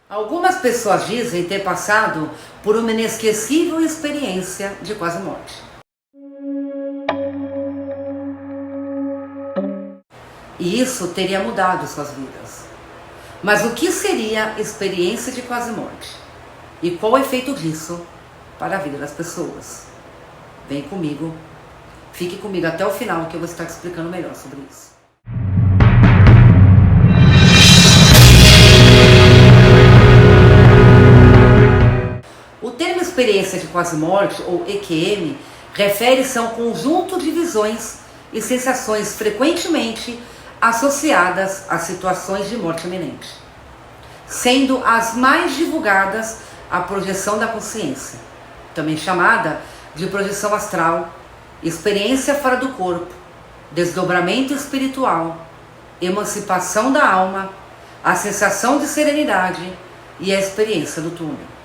Algumas pessoas dizem ter passado por uma inesquecível experiência de quase morte. E isso teria mudado suas vidas. Mas o que seria experiência de quase morte? E qual o efeito disso para a vida das pessoas? Vem comigo, fique comigo até o final que eu vou estar te explicando melhor sobre isso. O termo experiência de quase morte, ou EQM, refere-se a um conjunto de visões e sensações frequentemente associadas a situações de morte iminente, sendo as mais divulgadas a projeção da consciência, também chamada de projeção astral, experiência fora do corpo, desdobramento espiritual, emancipação da alma, a sensação de serenidade e a experiência do túnel.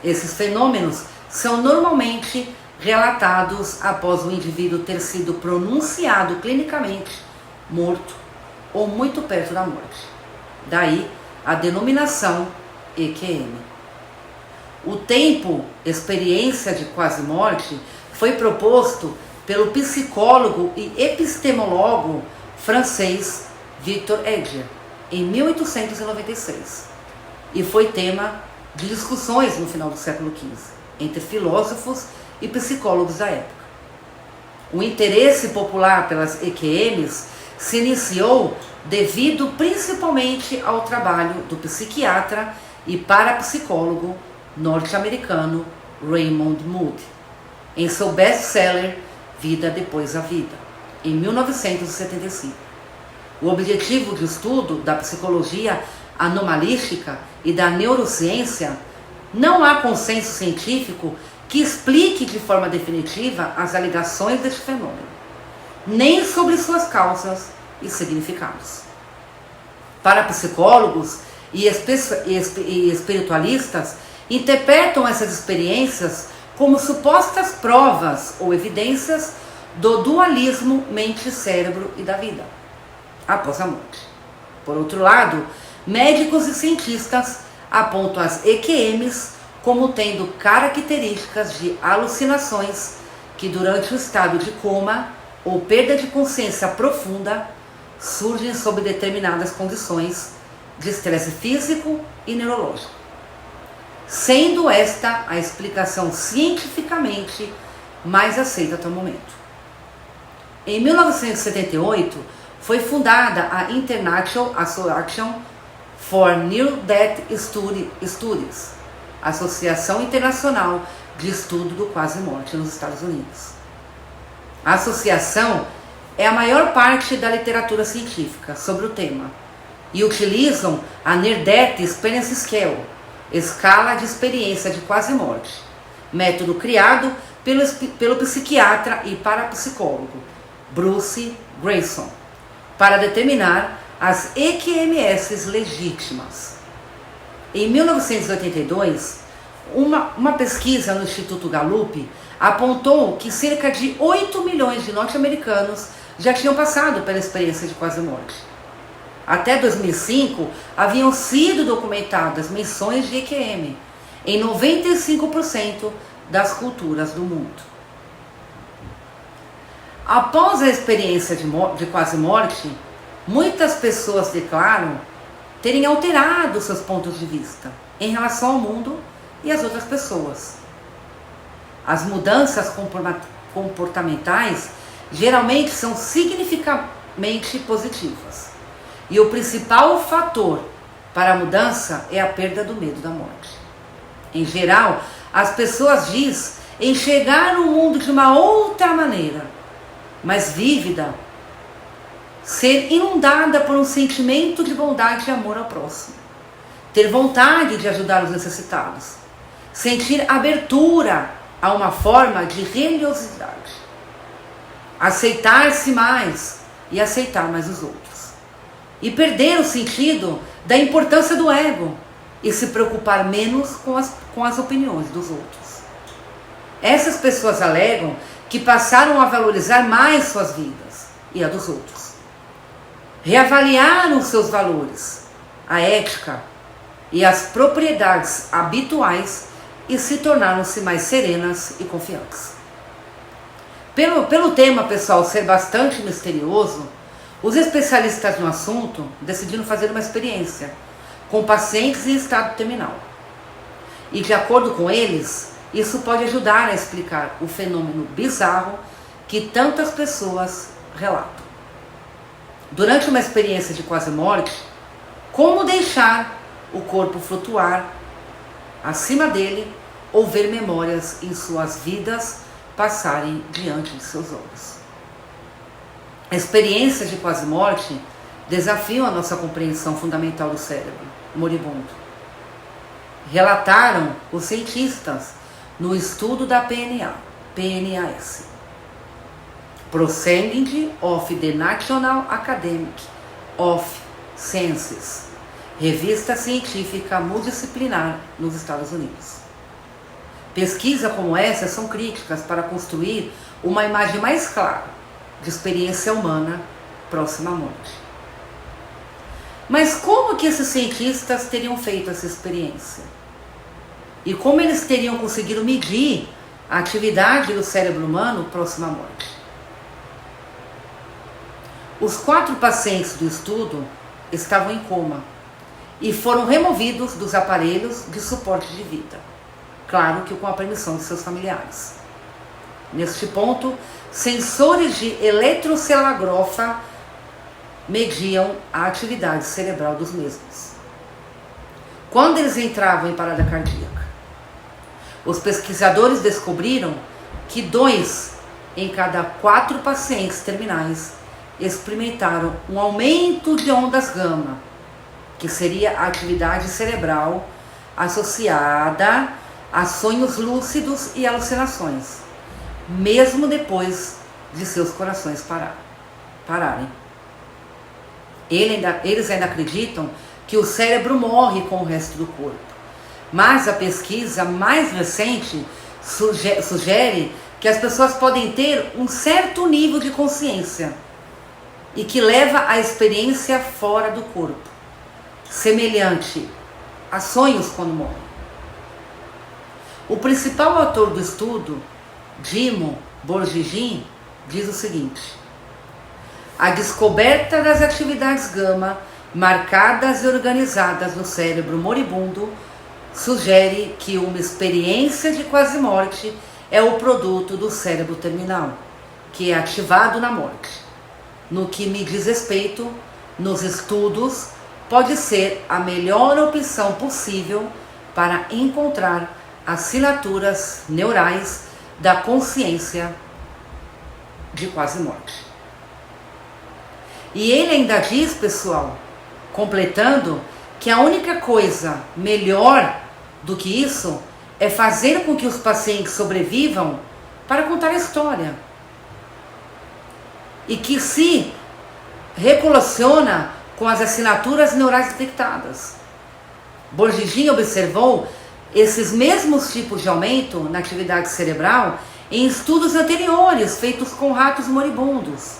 Esses fenômenos são normalmente relatados após o indivíduo ter sido pronunciado clinicamente morto ou muito perto da morte. Daí a denominação EQM. O tempo experiência de quase morte foi proposto pelo psicólogo e epistemólogo francês Victor Edger em 1896 e foi tema de discussões no final do século XV entre filósofos e psicólogos da época. O interesse popular pelas EQMs se iniciou devido principalmente ao trabalho do psiquiatra e parapsicólogo norte-americano Raymond Moody, em seu best-seller Vida Depois da Vida, em 1975. O objetivo de estudo da psicologia anomalística e da neurociência, não há consenso científico que explique de forma definitiva as alegações deste fenômeno, nem sobre suas causas e significados. Para psicólogos e espiritualistas, interpretam essas experiências como supostas provas ou evidências do dualismo mente-cérebro e da vida após a morte. Por outro lado, médicos e cientistas apontam as EQMs como tendo características de alucinações que durante o estado de coma ou perda de consciência profunda surgem sob determinadas condições de estresse físico e neurológico, sendo esta a explicação cientificamente mais aceita até o momento. Em 1978, foi fundada a International Association for Near-Death Studies, Associação Internacional de Estudo do Quase-Morte nos Estados Unidos. A associação é a maior parte da literatura científica sobre o tema e utilizam a Near-Death Experience Scale, escala de experiência de quase-morte, método criado pelo psiquiatra e parapsicólogo Bruce Greyson, para determinar as EQMS legítimas. Em 1982, uma pesquisa no Instituto Gallup apontou que cerca de 8 milhões de norte-americanos já tinham passado pela experiência de quase-morte. Até 2005, haviam sido documentadas menções de EQM em 95% das culturas do mundo. Após a experiência de quase-morte, muitas pessoas declaram terem alterado seus pontos de vista em relação ao mundo e às outras pessoas. As mudanças comportamentais geralmente são significativamente positivas. E o principal fator para a mudança é a perda do medo da morte. Em geral, as pessoas dizem enxergar o mundo de uma outra maneira, mais vívida, ser inundada por um sentimento de bondade e amor ao próximo, ter vontade de ajudar os necessitados, sentir abertura a uma forma de religiosidade, aceitar-se mais e aceitar mais os outros, e perder o sentido da importância do ego e se preocupar menos com as opiniões dos outros. Essas pessoas alegam que passaram a valorizar mais suas vidas e a dos outros. Reavaliaram seus valores, a ética, e as propriedades habituais e se tornaram-se mais serenas e confiantes. Pelo tema, pessoal, ser bastante misterioso, os especialistas no assunto decidiram fazer uma experiência com pacientes em estado terminal. E de acordo com eles, isso pode ajudar a explicar o fenômeno bizarro que tantas pessoas relatam. Durante uma experiência de quase morte, como deixar o corpo flutuar acima dele ou ver memórias em suas vidas passarem diante de seus olhos. Experiências de quase morte desafiam a nossa compreensão fundamental do cérebro moribundo. Relataram os cientistas no estudo da PNAS, Proceeding of the National Academy of Sciences, revista científica multidisciplinar nos Estados Unidos. Pesquisas como essa são críticas para construir uma imagem mais clara de experiência humana próxima à morte. Mas como que esses cientistas teriam feito essa experiência? E como eles teriam conseguido medir a atividade do cérebro humano próximo à morte? Os 4 pacientes do estudo estavam em coma e foram removidos dos aparelhos de suporte de vida. Claro que com a permissão de seus familiares. Neste ponto, sensores de eletrocefalografa mediam a atividade cerebral dos mesmos. Quando eles entravam em parada cardíaca, os pesquisadores descobriram que 2 em cada 4 pacientes terminais experimentaram um aumento de ondas gama, que seria a atividade cerebral associada a sonhos lúcidos e alucinações, mesmo depois de seus corações pararem. Eles ainda acreditam que o cérebro morre com o resto do corpo, mas a pesquisa mais recente sugere que as pessoas podem ter um certo nível de consciência e que leva à experiência fora do corpo, semelhante a sonhos quando morrem. O principal autor do estudo, Dimo Borgigin, diz o seguinte: a descoberta das atividades gama marcadas e organizadas no cérebro moribundo sugere que uma experiência de quase morte é o produto do cérebro terminal, que é ativado na morte. No que me diz respeito, nos estudos, pode ser a melhor opção possível para encontrar assinaturas neurais da consciência de quase morte. E ele ainda diz, pessoal, completando, que a única coisa melhor do que isso é fazer com que os pacientes sobrevivam para contar a história. E que se recoleciona com as assinaturas neurais detectadas. Borgigin observou esses mesmos tipos de aumento na atividade cerebral em estudos anteriores feitos com ratos moribundos.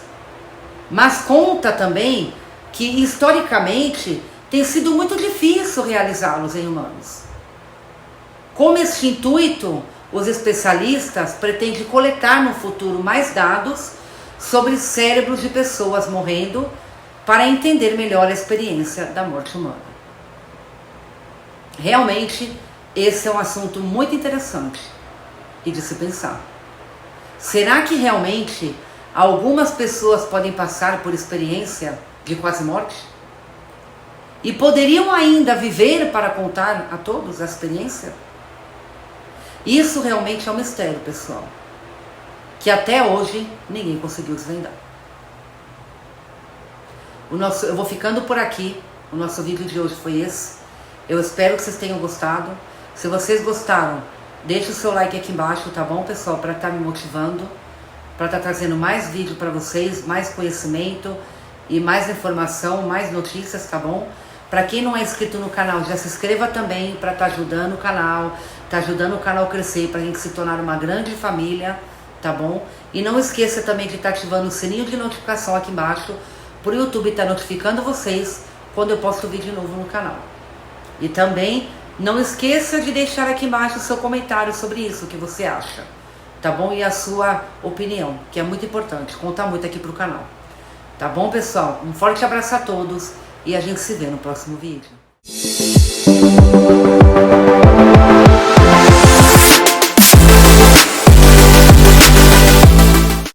Mas conta também que, historicamente, tem sido muito difícil realizá-los em humanos. Com este intuito, os especialistas pretendem coletar no futuro mais dados sobre cérebros de pessoas morrendo para entender melhor a experiência da morte humana. Realmente, esse é um assunto muito interessante e de se pensar. Será que realmente algumas pessoas podem passar por experiência de quase morte? E poderiam ainda viver para contar a todos a experiência? Isso realmente é um mistério, pessoal, que até hoje ninguém conseguiu desvendar. Eu vou ficando por aqui. O nosso vídeo de hoje foi esse. Eu espero que vocês tenham gostado. Se vocês gostaram, deixe o seu like aqui embaixo, tá bom, pessoal? Para estar me motivando, para estar trazendo mais vídeo para vocês, mais conhecimento e mais informação, mais notícias, tá bom? Para quem não é inscrito no canal, já se inscreva também para estar ajudando o canal, tá ajudando o canal a crescer, para a gente se tornar uma grande família, tá bom? E não esqueça também de estar ativando o sininho de notificação aqui embaixo, para o YouTube estar notificando vocês quando eu posto vídeo novo no canal. E também não esqueça de deixar aqui embaixo o seu comentário sobre isso, o que você acha, tá bom? E a sua opinião, que é muito importante, conta muito aqui pro canal. Tá bom, pessoal? Um forte abraço a todos e a gente se vê no próximo vídeo.